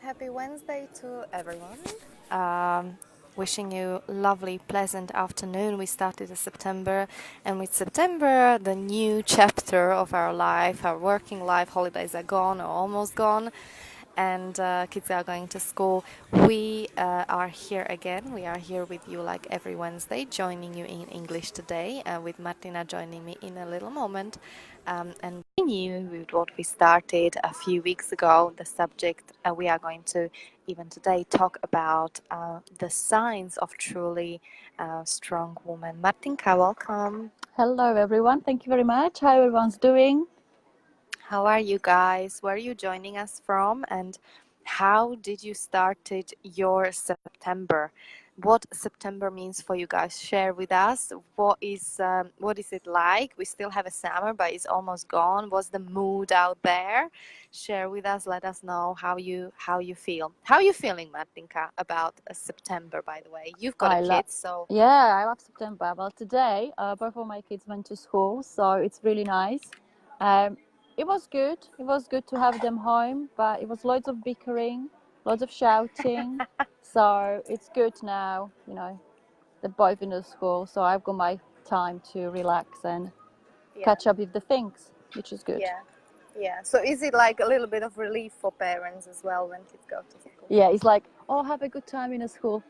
Happy Wednesday to everyone. Um, Wishing you lovely, pleasant afternoon. We started the September, and with September, the new chapter of our life, our working life, holidays are gone or almost gone, and kids are going to school. We are here again. We are here with you like every Wednesday, joining you in English today, with Martina joining me in a little moment. And continue with what we started a few weeks ago. The subject we are going to even today talk about the signs of truly strong woman. Martinka, welcome. Hello everyone, thank you very much. How everyone's doing? How are you guys? Where are you joining us from? And how did you started your September? What September means for you guys? Share with us. What is it like? We still have a summer, but it's almost gone. What's the mood out there? Share with us. Let us know how you feel. How are you feeling, Martinka, about September? By the way, you've got a kid, so I love September. Well, today both of my kids went to school, so it's really nice. Um, it was good. It was good to have them home, but it was loads of bickering, loads of shouting. So it's good now, they're both in the school, so I've got my time to relax and catch up with the things, which is good. yeah. Yeah. So is it like a little bit of relief for parents as well when kids go to school? Yeah, it's like, oh, have a good time in the school.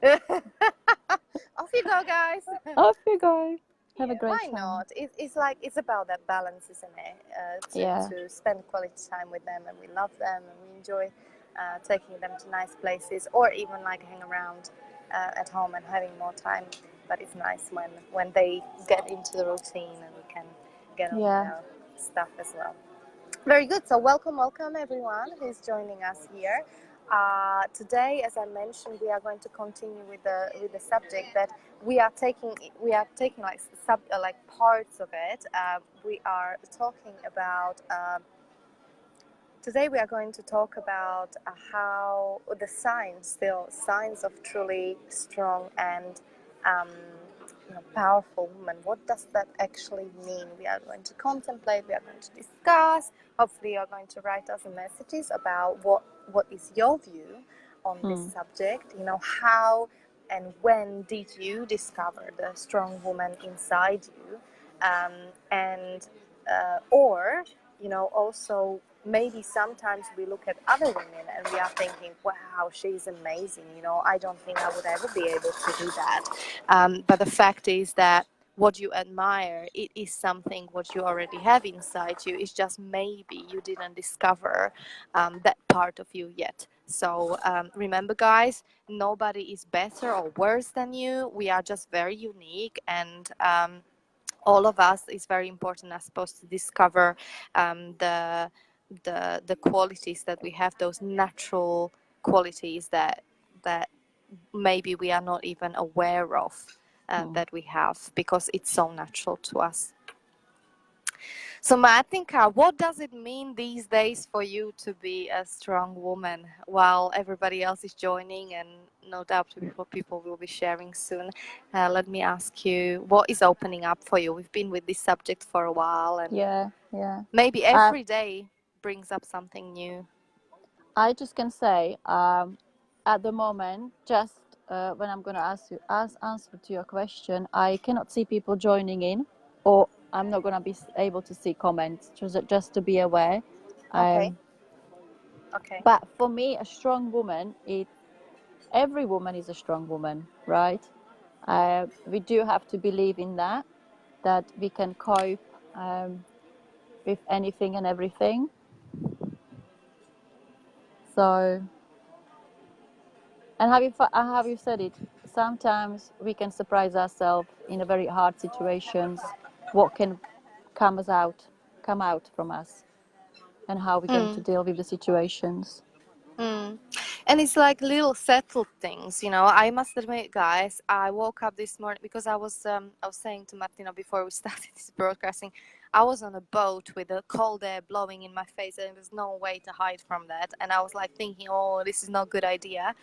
Off you go, guys. Off you go. Have a Yeah, great why time. not? It's like it's about that balance, isn't it? To spend quality time with them, and we love them, and we enjoy taking them to nice places, or even like hang around at home and having more time. But it's nice when they get into the routine and we can get on with our stuff as well. Very good. So welcome everyone who's joining us here. Today, as I mentioned, we are going to continue with the subject that we are taking like parts of it. We are talking about. Today we are going to talk about how the signs of truly strong and powerful woman. What does that actually mean? We are going to contemplate, we are going to discuss. Hopefully you are going to write us messages about what is your view on this subject. How and when did you discover the strong woman inside you? Or also maybe sometimes we look at other women and we are thinking, wow, she's amazing, I don't think I would ever be able to do that. But the fact is that what you admire, it is something what you already have inside you. It's just maybe you didn't discover that part of you yet. So remember, guys, nobody is better or worse than you. We are just very unique, and all of us is very important, I suppose, to discover the qualities that we have, those natural qualities that maybe we are not even aware of that we have, because it's so natural to us. So Martinka, what does it mean these days for you to be a strong woman while everybody else is joining, and no doubt people will be sharing soon? Let me ask you, what is opening up for you? We've been with this subject for a while, and maybe every day brings up something new. I just can say, at the moment, just when I'm going to answer to your question, I cannot see people joining in, or I'm not going to be able to see comments. Just to be aware. Okay. But for me, a strong woman, every woman is a strong woman, right? We do have to believe in that we can cope with anything and everything. So, and have you said it? Sometimes we can surprise ourselves in a very hard situations. What can come out from us, and how we're going to deal with the situations. And it's like little settled things, I must admit, guys, I woke up this morning because I was saying to Martina before we started this broadcasting, I was on a boat with the cold air blowing in my face, and there's no way to hide from that. And I was like thinking, oh, this is not a good idea,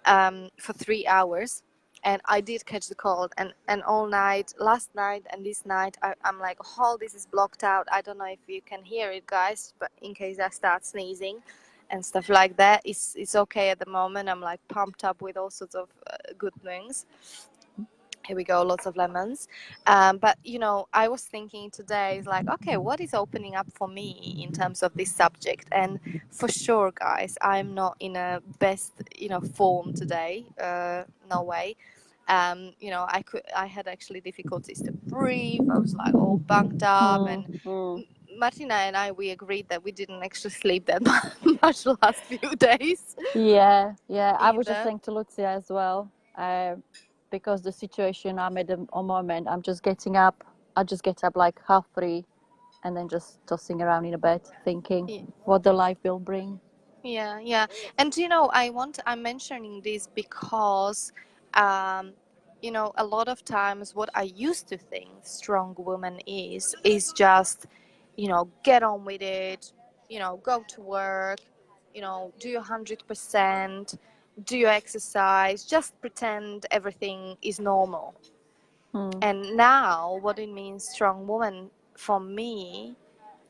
for 3 hours. And I did catch the cold, and all night, last night and this night, I'm like, oh, this is blocked out. I don't know if you can hear it, guys, but in case I start sneezing. and stuff like that. It's okay at the moment. I'm like pumped up with all sorts of good things. Here we go, lots of lemons. But you know, I was thinking today is like, okay, what is opening up for me in terms of this subject? And for sure, guys, I'm not in a best, you know, form today. No way. You know, I had actually difficulties to breathe. I was like all bunked up, and Martina and I, we agreed that we didn't actually sleep that much the last few days Yeah, I was just either. saying to Lucia as well, because the situation I'm at the moment, I'm just getting up. I just get up like 3:30, and then just tossing around in a bed, thinking Yeah. what the life will bring. Yeah. And you know, I'm mentioning this because, um, you know, a lot of times what I used to think strong woman is just, you know, get on with it, you know, go to work, you know, do your 100%, do your exercise, just pretend everything is normal. And now what it means strong woman for me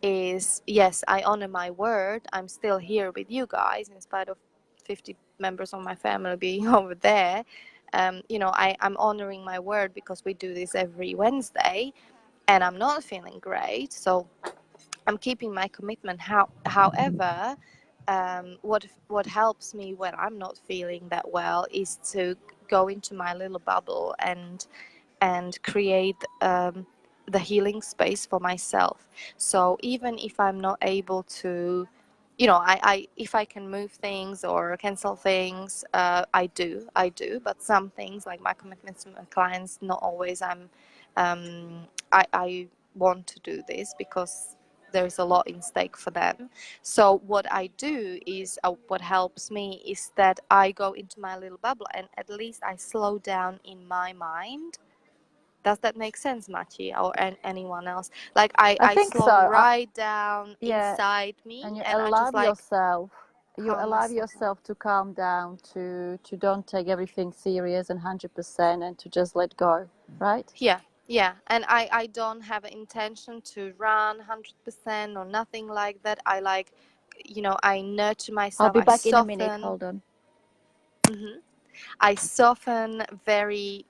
is, yes, I honor my word. I'm still here with you guys in spite of 50 members of my family being over there. You know, I'm honoring my word because we do this every Wednesday and I'm not feeling great. So I'm keeping my commitment. However, what helps me when I'm not feeling that well is to go into my little bubble and create the healing space for myself. So even if I'm not able to, you know, I if I can move things or cancel things, I do. But some things like my commitments to my clients, not always. I want to do this because there's a lot in stake for them. So what I do is, what helps me is that I go into my little bubble and at least I slow down in my mind. Does that make sense, Machi, or anyone else? Like I I think so. slow right down Yeah, inside me and you and I allow just like yourself. You calm allow myself. yourself to calm down, to don't take everything serious and 100%, and to just let go. Right? Yeah. And I don't have an intention to run 100% or nothing like that. I like, you know, I nurture I'll myself. be I back in a minute. soften. Hold on. I soften very.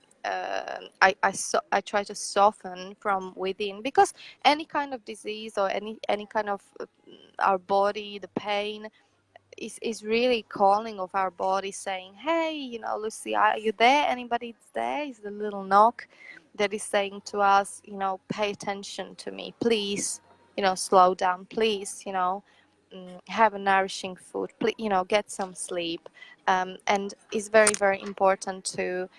I try to soften from within because any kind of disease or any kind of our body, the pain is really calling of our body saying, hey, you know, Lucy, are you there? Anybody's there? Is the little knock that is saying to us, you know, pay attention to me, please, you know, slow down, please, you know, have a nourishing food, please, you know, get some sleep. And it's very, very important to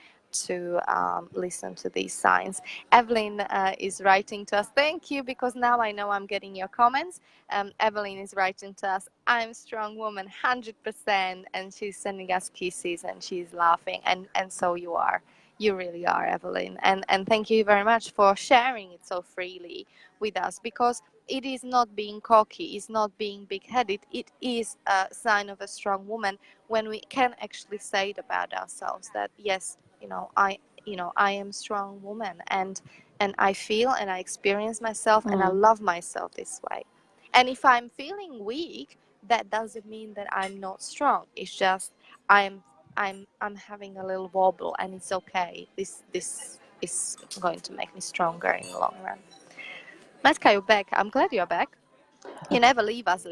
listen to these signs. Evelyn is writing to us. Thank you, because now I know I'm getting your comments. Evelyn is writing to us, I'm strong woman, 100%, and she's sending us kisses and she's laughing, and so you are. You really are, Evelyn. And thank you very much for sharing it so freely with us, because it is not being cocky, it's not being big-headed. It is a sign of a strong woman when we can actually say it about ourselves that, yes, I am strong woman, and I feel and I experience myself and I love myself this way. And if I'm feeling weak, that doesn't mean that I'm not strong. It's just I'm having a little wobble, and it's okay. This is going to make me stronger in the long run. Matka, you're back. I'm glad you're back. You never leave us,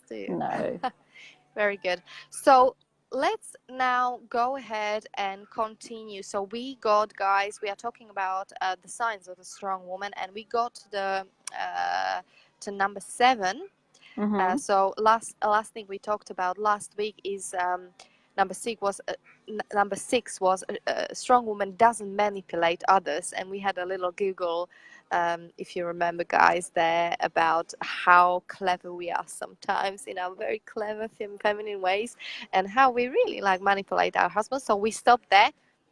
do you? No. Very good. So let's now go ahead and continue. So we got, guys, we are talking about the signs of a strong woman, and we got to number 7. So last thing we talked about last week is number 6 was a strong woman doesn't manipulate others, and we had a little Google, if you remember, guys, there about how clever we are sometimes in our very clever feminine ways, and how we really like manipulate our husbands. So we stopped there,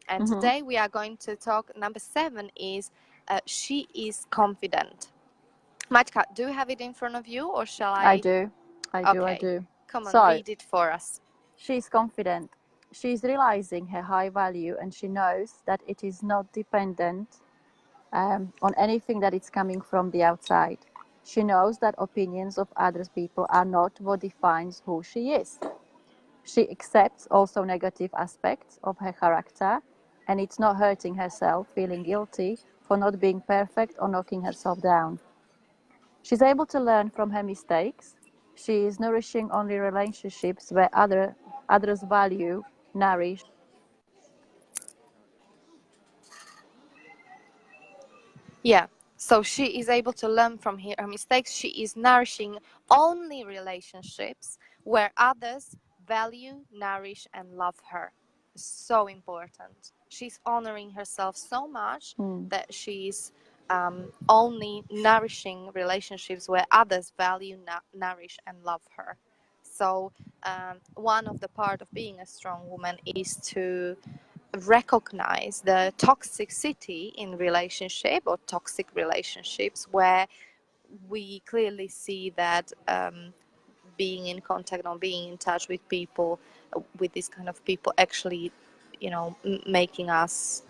and today we are going to talk. Number 7 is she is confident. Matka, do you have it in front of you, or shall I? I do. Okay. Come on, So, read it for us. she's confident. She's realizing her high value, and she knows that it is not dependent on anything that is coming from the outside. She knows that opinions of other people are not what defines who she is. She accepts also negative aspects of her character, and it's not hurting herself, feeling guilty for not being perfect or knocking herself down. She's able to learn from her mistakes. She is nourishing only relationships where others value, nourish. Yeah. So she is able to learn from her mistakes. She is nourishing only relationships where others value, nourish, and love her. So important. She's honoring herself so much Mm. that she's only nourishing relationships where others value, nourish, and love her. So one of the part of being a strong woman is to recognize the toxicity in relationship or toxic relationships where we clearly see that being in contact or being in touch with people with this kind of people actually making us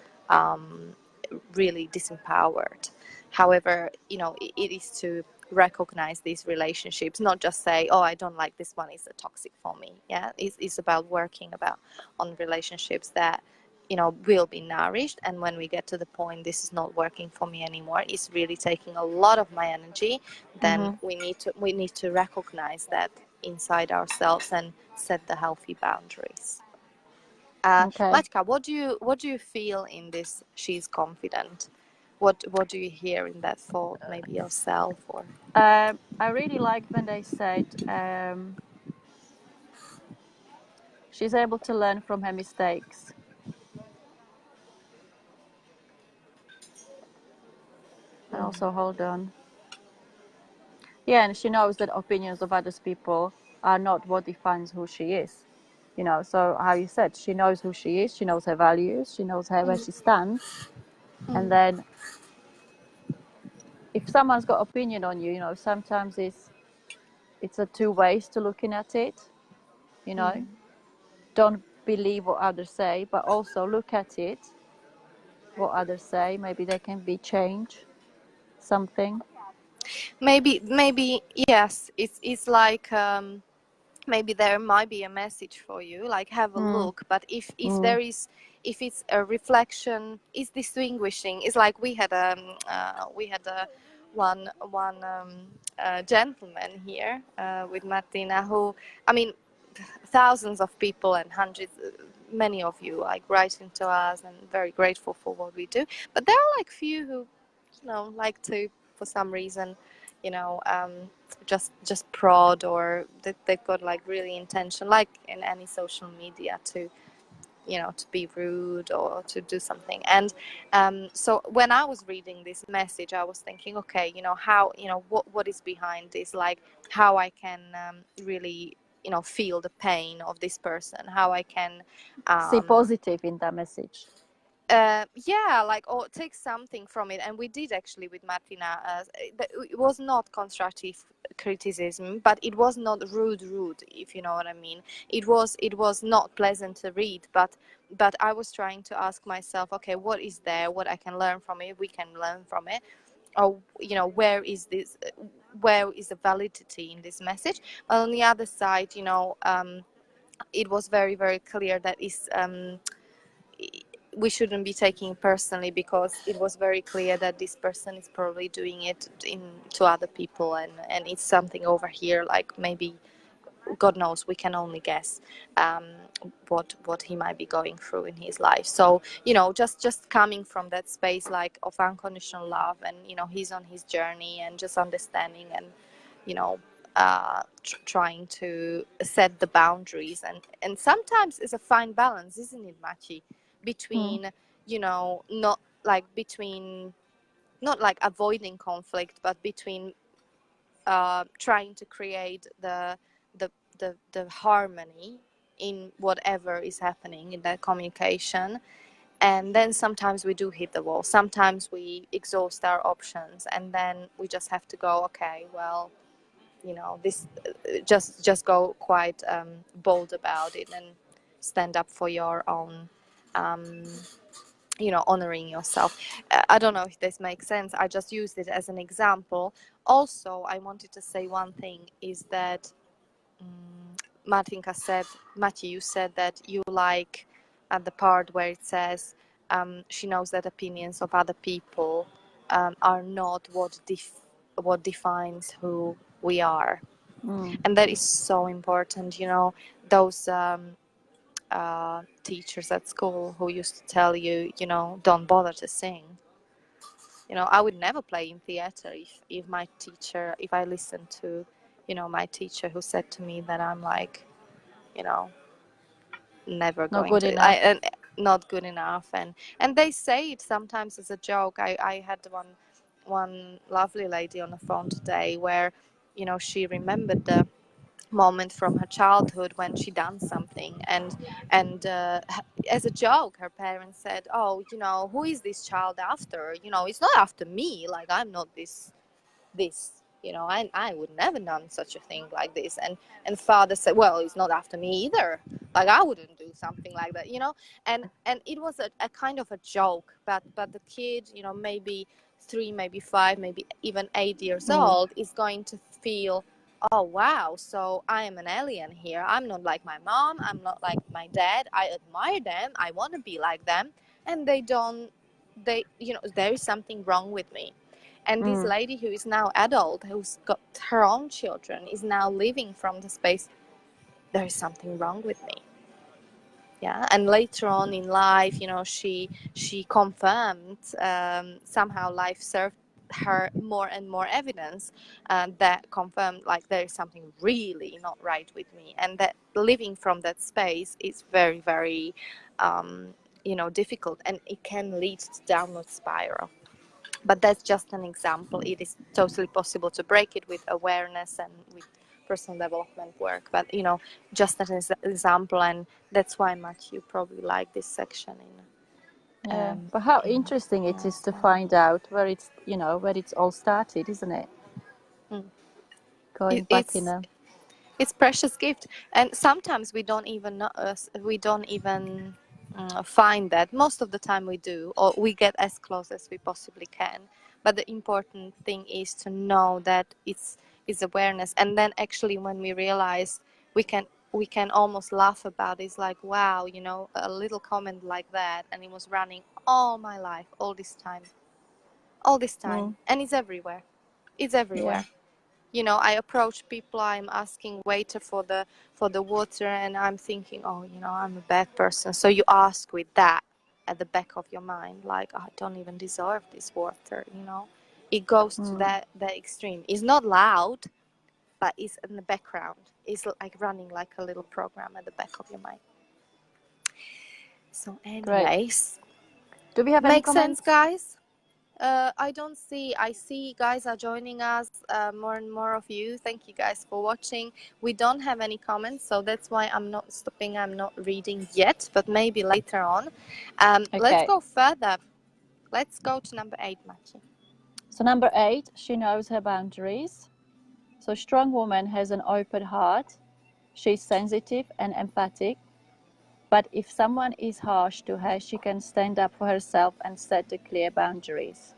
really disempowered. However, it is to recognize these relationships, not just say, oh, I don't like this one, it's a toxic for me. Yeah, it's about working about on relationships that will be nourished, and when we get to the point this is not working for me anymore, it's really taking a lot of my energy, then Mhm. we need to recognize that inside ourselves and set the healthy boundaries. Okay. Matka, what do you feel in this? She's confident. What do you hear in that thought? Maybe yourself or. I really liked when they said she's able to learn from her mistakes. And also, hold on. Yeah, and she knows that opinions of others people are not what defines who she is. So how you said, she knows who she is, she knows her values, she knows where she stands. And then if someone's got opinion on you, sometimes it's a two ways to looking at it, you know. Don't believe what others say, but also look at it, what others say. Maybe there can be change, something. Maybe yes. It's like maybe there might be a message for you. Like have a Mm, look. But if mm, there is, if it's a reflection, is distinguishing. It's like we had a one gentleman here with Martina who, I mean, thousands of people and hundreds, many of you like writing to us and very grateful for what we do. But there are like few who, like to, for some reason, you know, um, just prod, or they've got like really intention, like in any social media, to to be rude or to do something. And so when I was reading this message, I was thinking, okay, how, what is behind this, like how I can really feel the pain of this person, how I can see positive in that message. yeah, like, or take something from it. And we did actually with Martina. It was not constructive criticism, but it was not rude, if you know what I mean. It was not pleasant to read, but I was trying to ask myself, okay, what is there, what I can learn from it, we can learn from it, or where is this, where is the validity in this message. But on the other side, it was very, very clear that we shouldn't be taking it personally, because it was very clear that this person is probably doing it to other people, and it's something over here, like maybe, God knows, we can only guess um, what he might be going through in his life. So just coming from that space, like, of unconditional love, and he's on his journey, and just understanding, and you know trying to set the boundaries, and sometimes it's a fine balance, isn't it, Machi, Mm. between not like between, not like avoiding conflict, but between trying to create the harmony in whatever is happening in that communication. And then sometimes we do hit the wall, sometimes we exhaust our options, and then we just have to go, okay, well, this, just go quite bold about it, and stand up for your own, um, honoring yourself. I don't know if this makes sense. I just used it as an example also, I wanted to say one thing is that Martinka said, Matthew, you said that you like at the part where it says she knows that opinions of other people are not what defines who we are, and that is so important. You know, those teachers at school who used to tell you, you know, don't bother to sing. You know, I would never play in theater if my teacher, if I listened to, you know, my teacher who said to me that I'm like, you know, never Not going good to, enough. and not good enough, and they say it sometimes as a joke. I had one lovely lady on the phone today where, you know, she remembered the moment from her childhood when she done something, and as a joke her parents said, oh, you know, who is this child after? You know, it's not after me, like I'm not this, you know, I would never done such a thing like this, and father said, well, it's not after me either, like I wouldn't do something like that, you know. And it was a kind of a joke, but the kid, you know, maybe 3, maybe 5, maybe even 8 years old is going to feel, oh wow, so I am an alien here, I'm not like my mom, I'm not like my dad, I admire them, I want to be like them, and they don't, they, you know, there is something wrong with me. And this lady who is now adult, who's got her own children, is now living from the space, there is something wrong with me. Yeah. And later on in life, you know, she confirmed, somehow life served her more and more evidence that confirmed, like, there is something really not right with me, and that living from that space is very, very you know, difficult, and it can lead to downward spiral. But that's just an example. It is totally possible to break it with awareness and with personal development work. But, you know, just as an example, and that's why, Matt, you probably like this section Yeah, but how in interesting it is to also. find out where it's, you know, where it's all started, isn't it? Mm. Going It, back in a, it's precious gift, and sometimes we don't even know, we don't even find that. Most of the time we do, or we get as close as we possibly can, but the important thing is to know that it's awareness. And then actually when we realize, we can almost laugh about it. It's like, wow, you know, a little comment like that, and it was running all my life, all this time, and it's everywhere. It's yeah. everywhere. You know, I approach people, I'm asking waiter for the water, and I'm thinking, oh, you know, I'm a bad person. So you ask with that at the back of your mind, like, I don't even deserve this water, you know. It goes to that extreme. It's not loud, but it's in the background. It's like running like a little program at the back of your mind. So Great. anyways, Do we have any makes sense, comments? guys? I don't see. I see guys are joining us, more and more of you. Thank you guys for watching. We don't have any comments, so that's why I'm not stopping. I'm not reading yet, but maybe later on. Let's Okay. go further. Let's go to number 8, Machi. So number 8, she knows her boundaries. So strong woman has an open heart. She's sensitive and empathic. But if someone is harsh to her, she can stand up for herself and set the clear boundaries.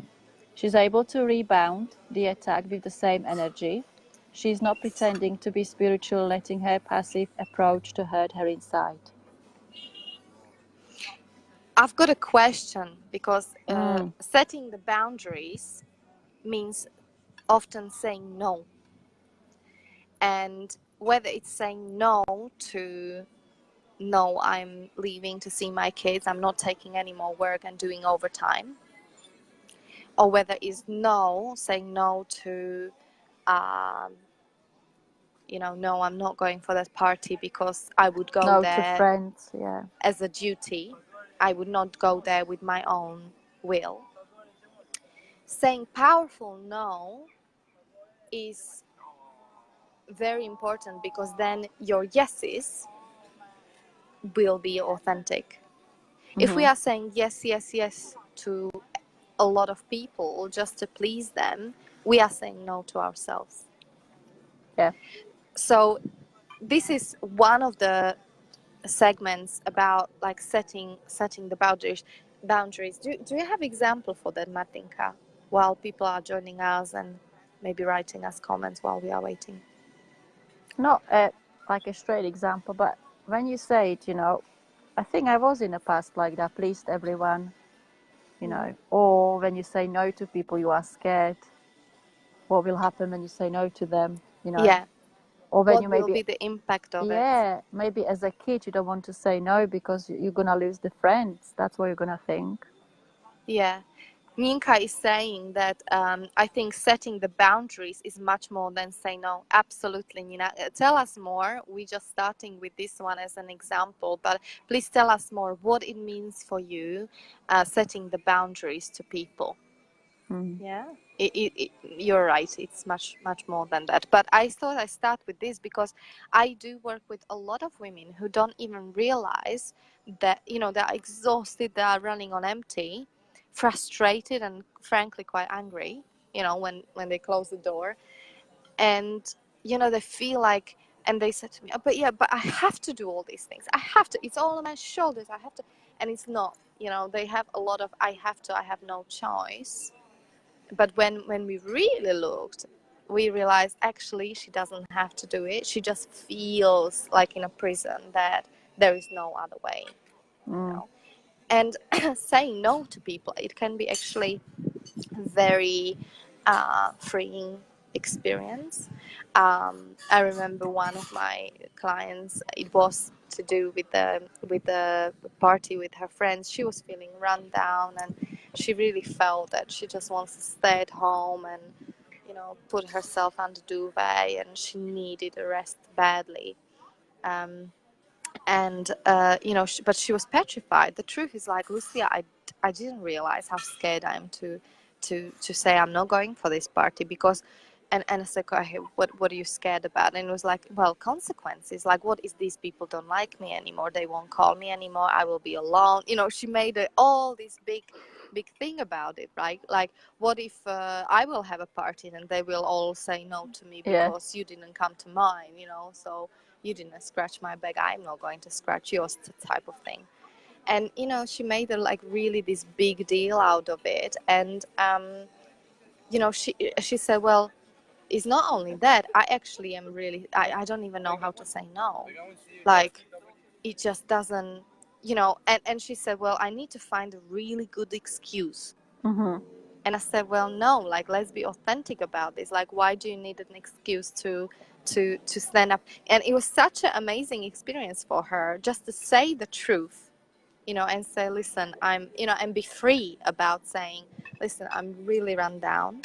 She's able to rebound the attack with the same energy. She's not pretending to be spiritual, letting her passive approach to hurt her inside. I've got a question, because setting the boundaries means often saying no, and whether it's saying no to, no, I'm leaving to see my kids, I'm not taking any more work and doing overtime, or whether it's no, saying no to, um, you know, no, I'm not going for that party because I would go No to there friends, yeah. as a duty. I would not go there with my own will. Saying powerful no is very important, because then your yeses will be authentic. If we are saying yes, yes, yes to a lot of people just to please them, we are saying no to ourselves. Yeah. So this is one of the segments about, like, setting the boundaries. Do you have example for that, Martinka, while people are joining us? And maybe writing us comments while we are waiting. Not like a straight example, but when you say it, I think I was in the past like that, pleased everyone, or when you say no to people, you are scared. What will happen when you say no to them, Yeah. or when What you will maybe, be the impact of it? yeah, maybe as a kid you don't want to say no because you're gonna lose the friends. That's what you're gonna think. Yeah. Ninka is saying that I think setting the boundaries is much more than say no. Absolutely, Nina. Tell us more. We're just starting with this one as an example, but please tell us more what it means for you setting the boundaries to people. Yeah, you're right. It's much, much more than that. But I thought I start with this because I do work with a lot of women who don't even realize that, they're exhausted, they are running on empty, frustrated, and frankly quite angry, when they close the door. And, they feel like, and they said to me, "Oh, but yeah, but I have to do all these things. I have to. It's all on my shoulders. I have to." And it's not, they have a lot of, I have to, I have no choice. But when we really looked, we realized actually she doesn't have to do it. She just feels like in a prison that there is no other way. And saying no to people, it can be actually very freeing experience. I remember one of my clients, it was to do with the party with her friends. She was feeling run down, and she really felt that she just wants to stay at home and put herself under duvet, and she needed a rest badly. Um, and but she was petrified. The truth is, like, Lucia, I didn't realize how scared I am to say I'm not going for this party because and I said, okay, what are you scared about? And it was like, well, consequences. Like, what is these people don't like me anymore? They won't call me anymore. I will be alone. She made all this big thing about it, right? Like, what if I will have a party and they will all say no to me because you didn't come to mine, so you didn't scratch my back, I'm not going to scratch yours, type of thing. And she made like really this big deal out of it. And she said, well, it's not only that, I actually am really, I don't even know how to say no. Like, it just doesn't, and she said, well, I need to find a really good excuse. And I said, well, no, like, let's be authentic about this. Like, why do you need an excuse to stand up? And it was such an amazing experience for her just to say the truth, and say, listen, I'm, and be free about saying, listen, I'm really run down.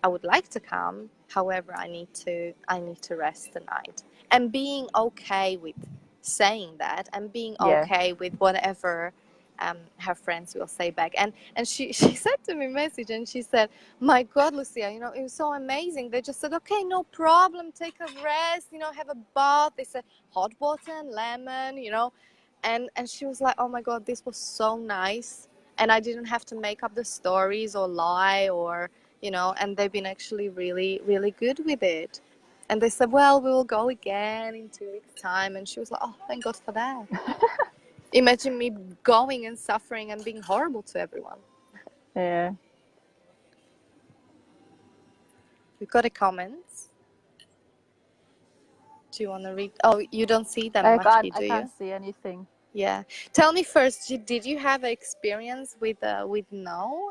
I would like to come. However, I need to rest tonight. And being okay with saying that, and being okay with whatever her friends will say back. And she said to me a message, and she said, my God, Lucia, it was so amazing. They just said, okay, no problem, take a rest, have a bath. They said hot water and lemon, and she was like, oh my God, this was so nice. And I didn't have to make up the stories or lie or, and they've been actually really, really good with it. And they said, well, we will go again in 2 weeks' time. And she was like, oh, thank God for that. Imagine me going and suffering and being horrible to everyone. Yeah. We've got a comments. Do you want to read? Oh, you don't see them much, do you? I can't see anything. Yeah. Tell me first, did you have an experience with no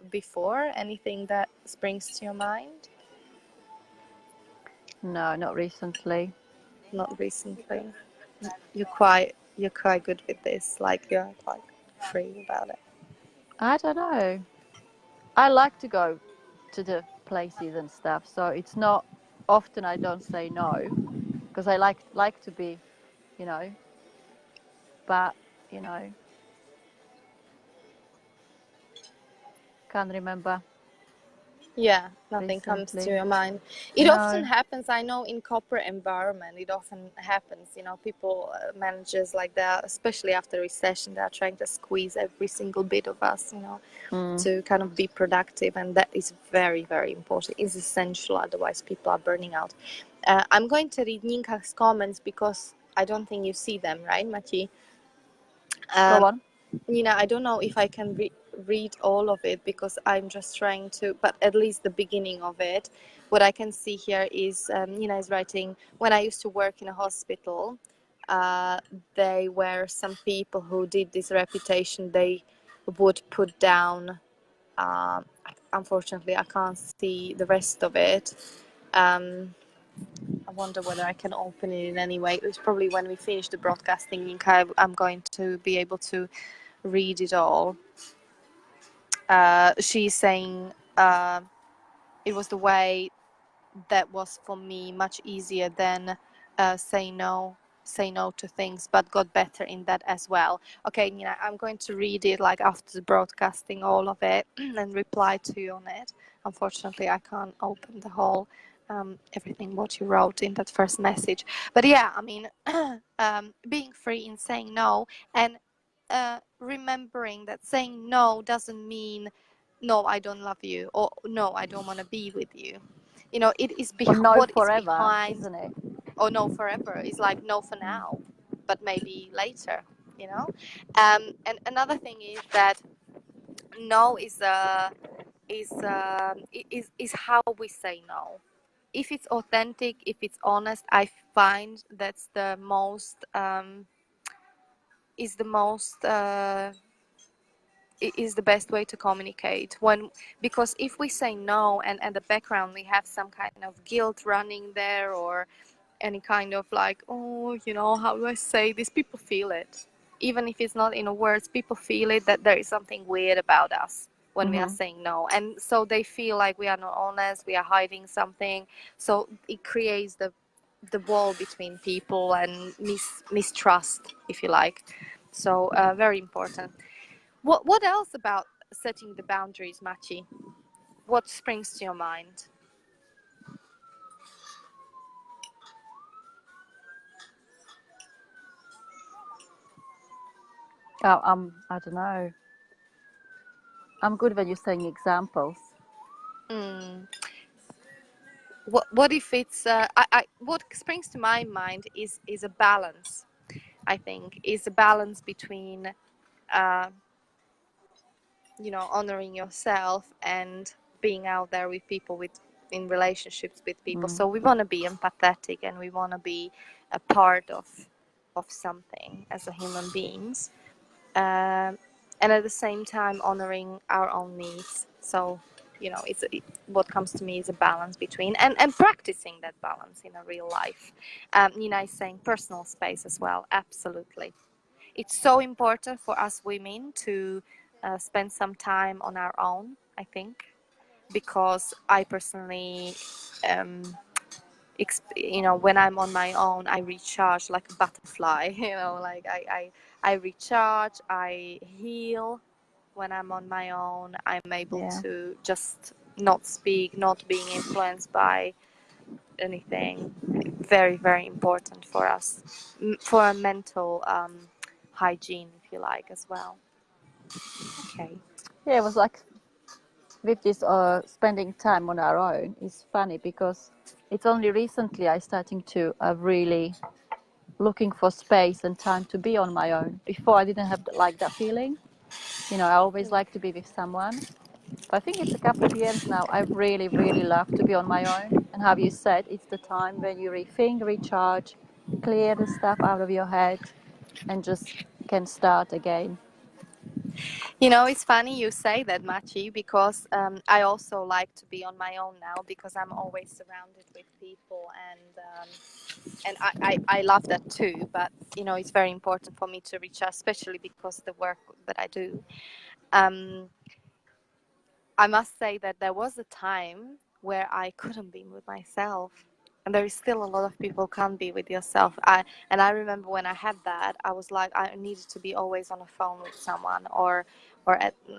before? Anything that springs to your mind? No, not recently. Not recently. You're quite good with this. Like, you're quite free about it. I don't know. I like to go to the places and stuff, so it's not often I don't say no because I like to be, you know. But can't remember. Yeah, nothing comes to Recently. your mind. It often No. happens, I know, in corporate environment. It often happens, people, managers like that, especially after recession, they are trying to squeeze every single bit of us, to kind of be productive, and that is very, very important. It's essential, otherwise people are burning out. I'm going to read Ninka's comments because I don't think you see them, right, Maci? Go on. Nina, I don't know if I can read all of it because I'm just trying to, but at least the beginning of it. What I can see here is Nina is writing, when I used to work in a hospital, uh, they were some people who did this reputation. They would put down, unfortunately, I can't see the rest of it. I wonder whether I can open it in any way. It's probably when we finish the broadcasting link, I'm going to be able to read it all. She's saying it was the way that was for me much easier than say no to things, but got better in that as well. Okay, Nina, I'm going to read it like after the broadcasting, all of it, and reply to you on it. Unfortunately, I can't open the whole everything what you wrote in that first message. But yeah, I mean, being free in saying no, and remembering that saying no doesn't mean no, I don't love you, or no, I don't want to be with you. You know, it is Or no what is forever, behind, isn't it? or no forever is like no for now, but maybe later, you know. And another thing is that no is how we say no. If it's authentic, if it's honest, I find that's the most is the most is the best way to communicate. When, because if we say no and at the background we have some kind of guilt running there, or any kind of like, oh, you know, how do I say this, people feel it. Even if it's not in words, people feel it, that there is something weird about us when we are saying no, and so they feel like we are not honest, we are hiding something. So it creates the wall between people and mistrust, if you like. So very important. What else about setting the boundaries, Machi? What springs to your mind? I don't know. I'm good when you're saying examples. Mm. What if it's what springs to my mind is a balance. I think is a balance between uh, you know, honoring yourself and being out there with people, with in relationships with people. So we want to be empathetic and we want to be a part of something as a human beings, and at the same time honoring our own needs. So you know, what comes to me is a balance between, and practicing that balance in a real life. Nina is saying personal space as well. Absolutely, it's so important for us women to spend some time on our own, I think, because I personally um, you know, when I'm on my own, I recharge like a butterfly. You know, like I recharge, I heal. When I'm on my own, I'm able to just not speak, not being influenced by anything. Very, very important for us, for a mental hygiene, if you like, as well. Okay. Yeah, it was like with this spending time on our own is funny because it's only recently I starting to really looking for space and time to be on my own. Before I didn't have like that feeling. You know, I always like to be with someone. But I think it's a couple of years now. I really, really love to be on my own. And how you said, it's the time when you rethink, recharge, clear the stuff out of your head, and just can start again. You know, it's funny you say that, Machi, because I also like to be on my own now because I'm always surrounded with people, and I love that too. But you know, it's very important for me to reach out, especially because the work that I do. Um, I must say that there was a time where I couldn't be with myself. And there is still a lot of people can't be with yourself. And I remember when I had that, I was like, I needed to be always on a phone with someone, or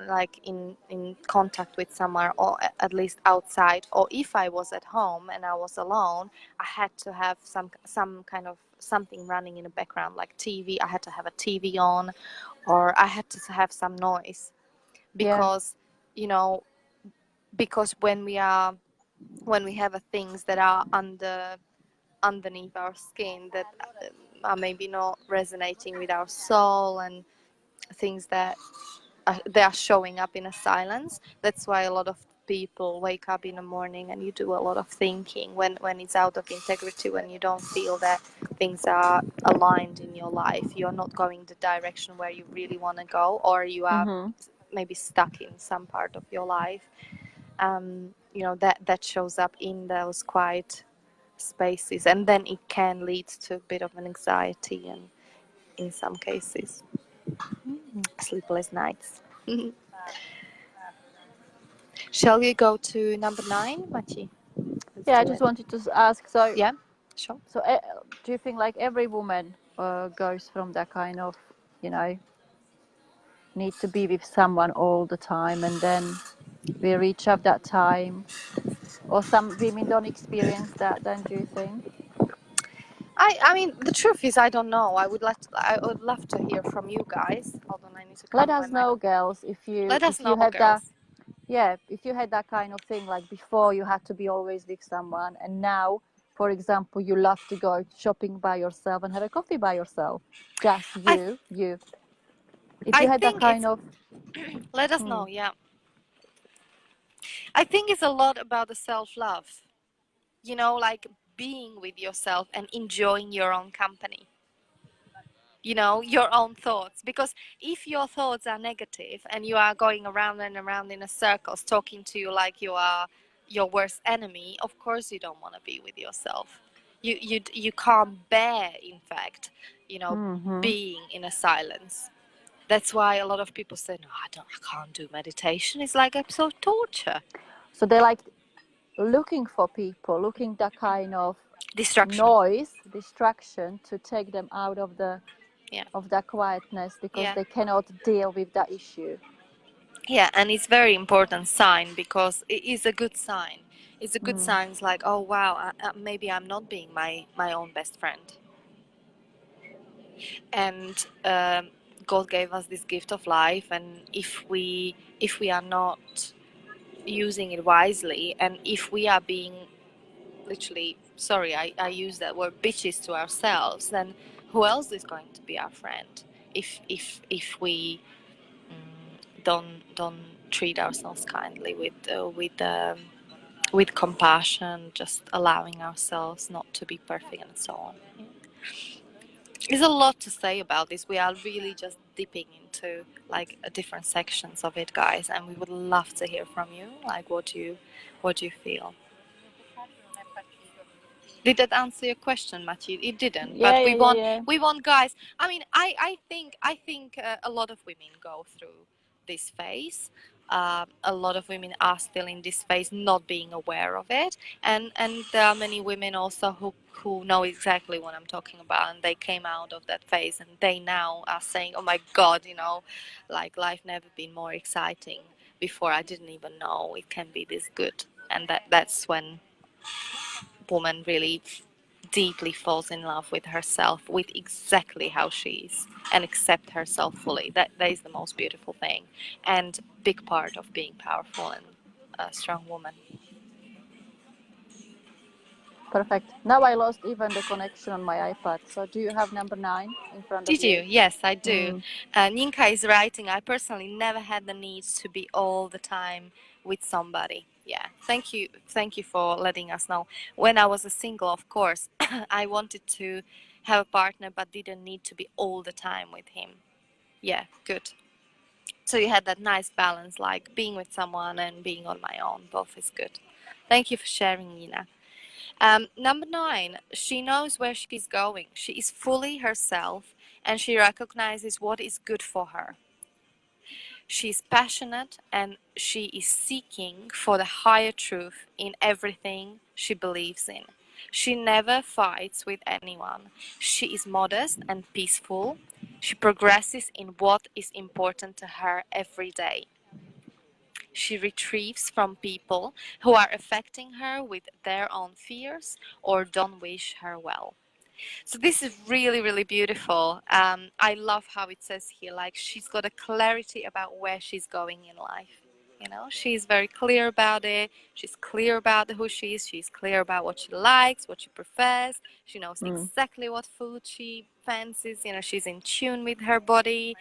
like in contact with someone, or at least outside. Or if I was at home and I was alone, I had to have some kind of something running in the background, like TV. I had to have a TV on, or I had to have some noise, Yeah. because you know, because when we have things that are underneath our skin, that are maybe not resonating with our soul, and things that they are showing up in a silence. That's why a lot of people wake up in the morning and you do a lot of thinking when it's out of integrity, when you don't feel that things are aligned in your life, you're not going the direction where you really want to go, or you are Mm-hmm. maybe stuck in some part of your life. You know, that shows up in those quiet spaces, and then it can lead to a bit of an anxiety and in some cases sleepless nights. Shall we go to number 9, Machi? Let's Yeah, I do just it. wanted to ask. So, Yeah, sure. so do you think like every woman goes from that kind of, you know, need to be with someone all the time, and then we reach up that time, or some women don't experience that? Then do you think? I mean, the truth is, I don't know. I would love to hear from you guys. Hold on, I need to Let cover my us know, microphone. girls, Let us if you know, had that. girls. Yeah, if you had that kind of thing, like before you had to be always with someone, and now, for example, you love to go shopping by yourself and have a coffee by yourself, just I you. If I you had that think kind it's. of, Let us hmm, know. Yeah, I think it's a lot about the self love. You know, like being with yourself and enjoying your own company. You know, your own thoughts, because if your thoughts are negative and you are going around and around in a circles talking to you like you are your worst enemy, of course you don't want to be with yourself. You can't bear, in fact, you know, hmm. being in a silence. That's why a lot of people say, no, I can't do meditation. It's like absolute torture. So they like looking for people, looking that kind of Distraction. noise, distraction to take them out Yeah. of that quietness because Yeah. they cannot deal with that issue. Yeah, and it's very important sign, because it is a good sign. It's a good Mm. sign. It's like, oh wow, maybe I'm not being my own best friend. And God gave us this gift of life, and if we are not using it wisely, and if we are being literally, sorry, I use that word, bitches to ourselves, then who else is going to be our friend? If we don't treat ourselves kindly with compassion, just allowing ourselves not to be perfect and so on. There's a lot to say about this. We are really just dipping into like different sections of it, guys, and we would love to hear from you. Like, what do you feel? Did that answer your question, Matthew? It didn't, Yeah, but yeah, yeah, yeah. we want guys. I mean, I think a lot of women go through this phase. A lot of women are still in this phase, not being aware of it, and there are many women also who know exactly what I'm talking about, and they came out of that phase, and they now are saying, "Oh my God, you know, like life never been more exciting. Before I didn't even know it can be this good," and that's when woman really deeply falls in love with herself, with exactly how she is, and accept herself fully. That is the most beautiful thing, and big part of being powerful and a strong woman. Perfect. Now I lost even the connection on my iPad. So do you have number 9 in front of Did you? you? Yes, I do. Mm. Ninka is writing, I personally never had the need to be all the time with somebody. Yeah, thank you for letting us know. When I was a single, of course, I wanted to have a partner, but didn't need to be all the time with him. Yeah, good. So you had that nice balance, like being with someone and being on my own. Both is good. Thank you for sharing, Nina. Number 9, she knows where she's going. She is fully herself, and she recognizes what is good for her. She is passionate, and she is seeking for the higher truth in everything she believes in. She never fights with anyone. She is modest and peaceful. She progresses in what is important to her every day. She retrieves from people who are affecting her with their own fears or don't wish her well. So this is really, really beautiful. I love how it says here, like she's got a clarity about where she's going in life. You know, she's very clear about it. She's clear about who she is. She's clear about what she likes, what she prefers. She knows Mm. exactly what food she fancies. You know, she's in tune with her body.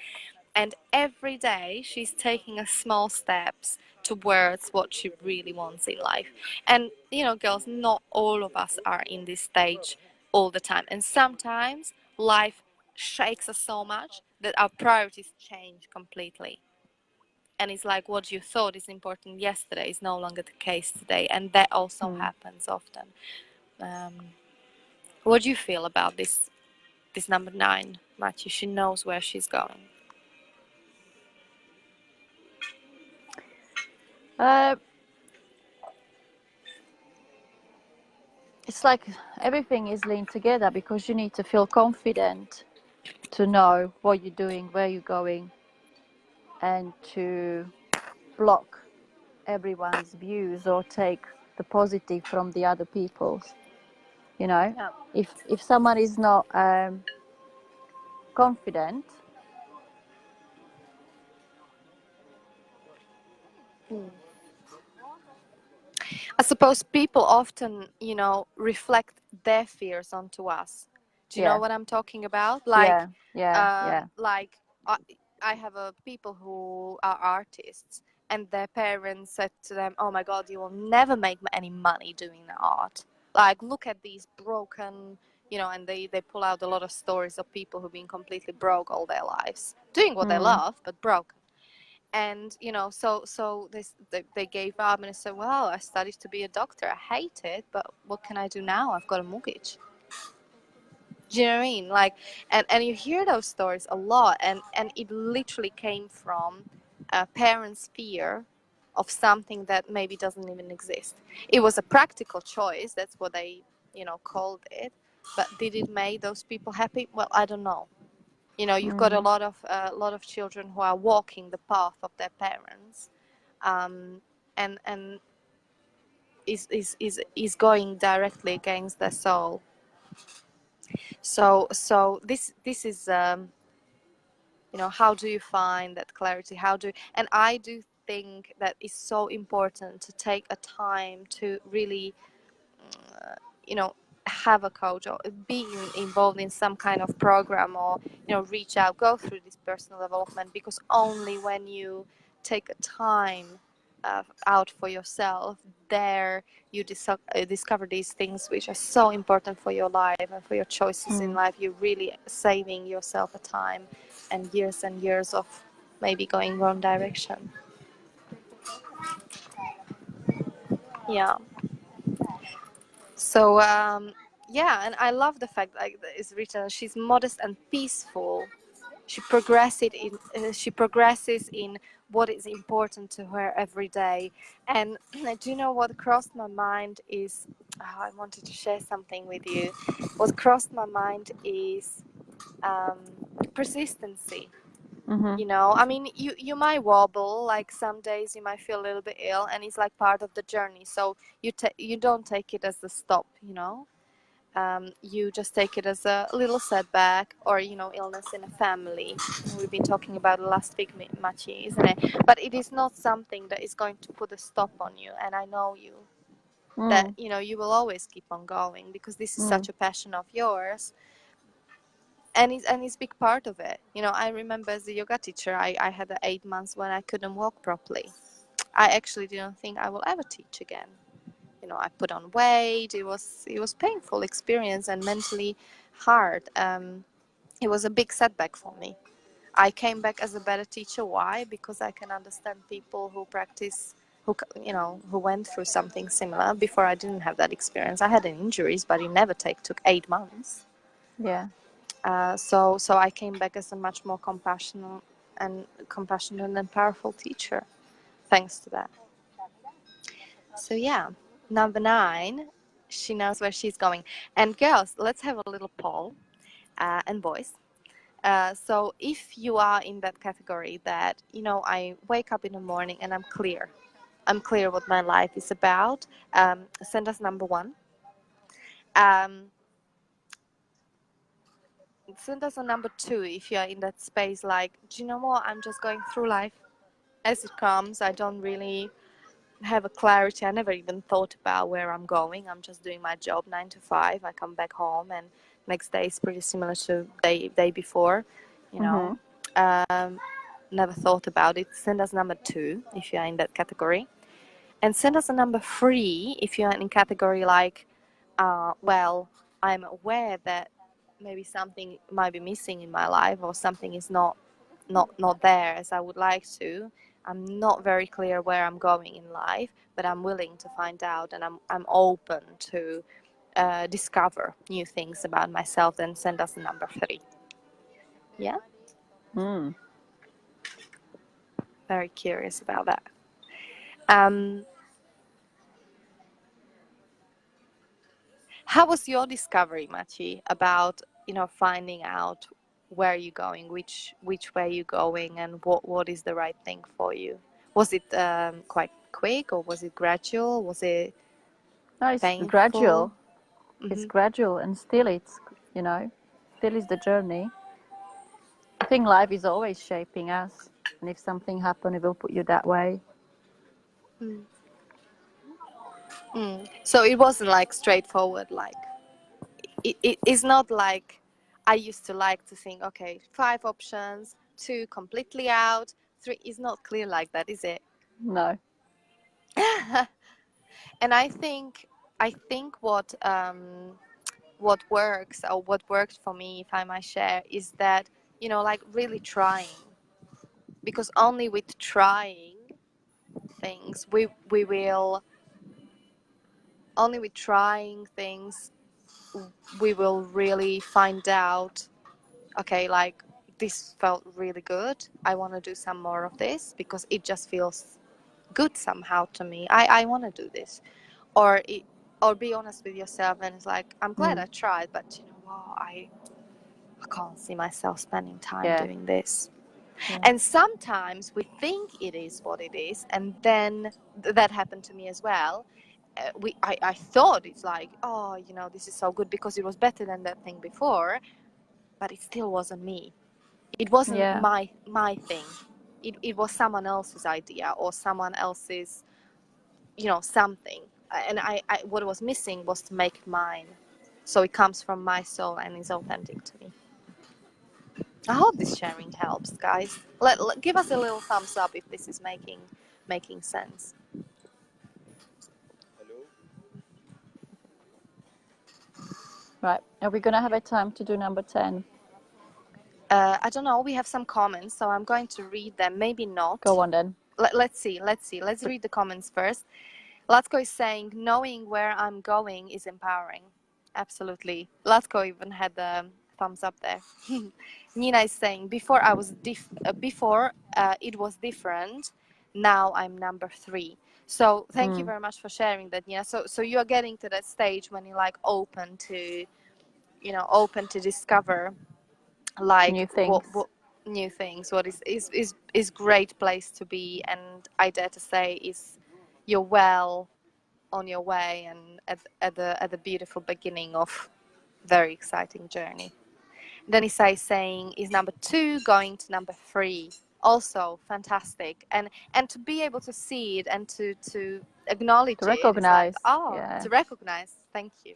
And every day she's taking a small steps towards what she really wants in life. And girls, not all of us are in this stage all the time, and sometimes life shakes us so much that our priorities change completely, and it's like what you thought is important yesterday is no longer the case today, and that also happens often. um, what do you feel about this number 9, Matthew? She knows where she's going. Uh, it's like everything is linked together because you need to feel confident to know what you're doing, where you're going, and to block everyone's views or take the positive from the other people's. Yeah. If someone is not confident. I suppose people often, reflect their fears onto us. Do you know Yeah, what I'm talking about? yeah, yeah, yeah. Like I, I have people who are artists, and their parents said to them, "Oh my God, you will never make any money doing art. Like, look at these broken." And they pull out a lot of stories of people who've been completely broke all their lives, doing what they love, but broke. And so they gave up, and I said, well, I studied to be a doctor, I hate it, but what can I do now? I've got a mortgage. Do you know what I mean? Like, and you hear those stories a lot, and it literally came from parents' fear of something that maybe doesn't even exist. It was a practical choice, that's what they called it, but did it make those people happy? Well, I don't know. You've got a lot of children who are walking the path of their parents, and is going directly against their soul. So this is how do you find that clarity? And I do think that it's so important to take a time to really you know have a coach or be involved in some kind of program, or reach out, go through this personal development, because only when you take a time out for yourself, there you discover these things which are so important for your life and for your choices in life. You're really saving yourself a time and years of maybe going wrong direction. Yeah. So yeah, and I love the fact like that it's written. She's modest and peaceful. She progresses in what is important to her every day. And do you know what crossed my mind is? Oh, I wanted to share something with you. What crossed my mind is um, persistency. I mean, you might wobble, like some days you might feel a little bit ill, and it's like part of the journey. So you don't take it as a stop. You just take it as a little setback, or illness in a family. We've been talking about it last week, Machi, isn't it? But it is not something that is going to put a stop on you. And I know you that you will always keep on going, because this is such a passion of yours, and it's a big part of it. I remember as a yoga teacher, I had 8 months when I couldn't walk properly. I actually didn't think I will ever teach again. I put on weight. It was painful experience and mentally hard. It was a big setback for me. I came back as a better teacher. Why? Because I can understand people who practice, who went through something similar. Before, I didn't have that experience. I had injuries, but it never took 8 months. Yeah. So I came back as a much more compassionate and powerful teacher, thanks to that. So yeah, number 9, she knows where she's going. And girls, let's have a little poll, and boys. So if you are in that category that, I wake up in the morning and I'm clear what my life is about, send us number 1. Send us a number 2 if you're in that space, like, do you know what, I'm just going through life as it comes. I don't really have a clarity. I never even thought about where I'm going. I'm just doing my job 9 to 5. I come back home, and next day is pretty similar to day before. Um, never thought about it, send us number 2 if you are in that category. And send us a number 3 if you are in category like, well, I'm aware that maybe something might be missing in my life, or something is not there as I would like to. I'm not very clear where I'm going in life, but I'm willing to find out, and I'm open to discover new things about myself. Then send us a number 3. Yeah, Mm. very curious about that. Um, how was your discovery, Machi, about finding out where you're going, which way you're going, and what is the right thing for you? Was it quite quick, or was it gradual? Was it No, it's painful? gradual. It's Hmm. gradual, and still still is the journey. I think life is always shaping us, and if something happens, it will put you that way. So it wasn't like straightforward, like it's not like I used to like to think, okay, 5 options, 2 completely out, 3 is not clear like that, is it? No. And I think what works, or what worked for me, if I might share, is that like really trying, because only with trying things we will only with trying things we will really find out, okay, like this felt really good, I want to do some more of this because it just feels good somehow to me. I want to do this, or be honest with yourself, and it's like, I'm glad I tried, but you know what, I can't see myself spending time Yeah. doing this. Yeah. And sometimes we think it is what it is, and then that happened to me as well. I thought it's like, oh, this is so good because it was better than that thing before, but it still wasn't me. It wasn't Yeah. my thing. It was someone else's idea, or someone else's, something. And I what was missing was to make it mine. So it comes from my soul and is authentic to me. I hope this sharing helps, guys. Give us a little thumbs up if this is making sense. Right. Are we gonna have a time to do number 10? I don't know. We have some comments, so I'm going to read them. Maybe not. Go on then. Let's see. Let's read the comments first. Latko is saying, knowing where I'm going is empowering. Absolutely. Latko even had the thumbs up there. Nina is saying, before it was different. Now I'm number 3. So thank you very much for sharing that, Nina. So you are getting to that stage when you're like open to discover like New things. what new things. What is great place to be, and I dare to say is you're well on your way, and at the beautiful beginning of very exciting journey. Denisa is saying, is number 2 going to number 3? Also fantastic, and to be able to see it and to acknowledge To it is like, recognize. Yeah. to recognize. Thank you.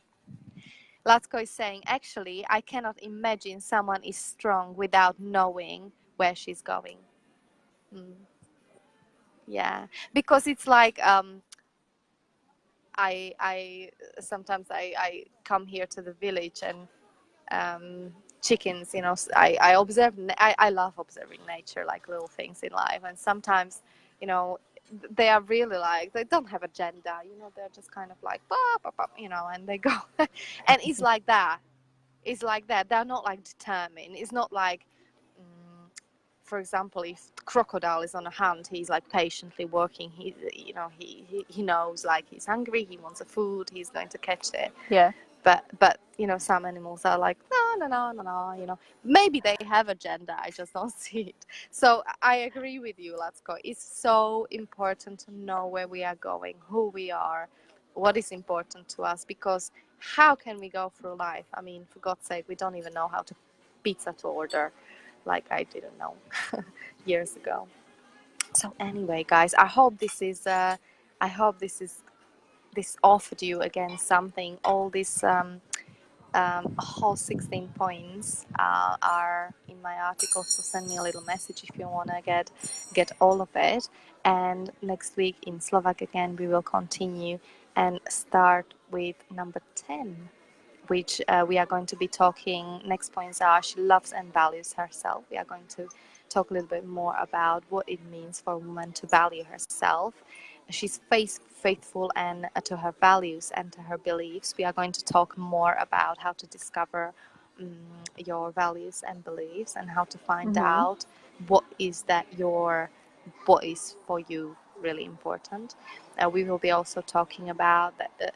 Latko is saying, actually, I cannot imagine someone is strong without knowing where she's going. Yeah, because it's like I sometimes I come here to the village, and chickens, I observe. I love observing nature, like little things in life, and sometimes, they are really like, they don't have agenda. They're just kind of like, bah, bah, bah, and they go, and it's like that. It's like that. They're not like determined. It's not like, for example, if the crocodile is on a hunt, he's like patiently working. He knows, like, he's hungry. He wants a food. He's going to catch it. Yeah. But some animals are like, no. Maybe they have agenda. I just don't see it. So I agree with you, Latko. It's so important to know where we are going, who we are, what is important to us, because how can we go through life? I mean, for God's sake, we don't even know how to pizza to order, like I didn't know years ago. So anyway, guys, I hope this offered you again something. All these whole 16 points are in in my article, so send me a little message if you want to get all of it. And next week in Slovak again, we will continue and start with number 10, which we are going to be talking. Next points are she loves and values herself. We are going to talk a little bit more about what it means for a woman to value herself. She's faithful and to her values and to her beliefs. We are going to talk more about how to discover your values and beliefs and how to find Mm-hmm. out what is that what is for you really important. We will be also talking about that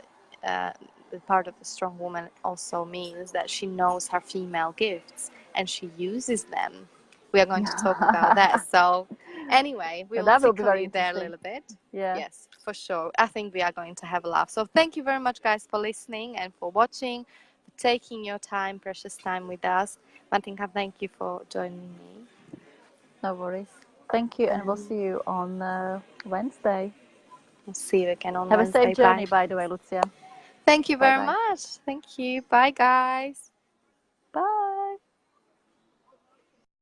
the part of a strong woman also means that she knows her female gifts and she uses them. We are going to talk about that. So anyway, we Yeah, will that will be tickle very you there a interesting. little bit. Yeah, Yes, for sure. I think we are going to have a laugh. So thank you very much, guys, for listening and for watching, for taking your time, precious time with us. Martinka, thank you for joining me. no worries. Thank you, and we'll And see you on Wednesday. we'll see you again on Have a safe Wednesday. Bye. journey, by the way, Lucia. Thank you Bye very bye. much. Thank you. Bye, guys.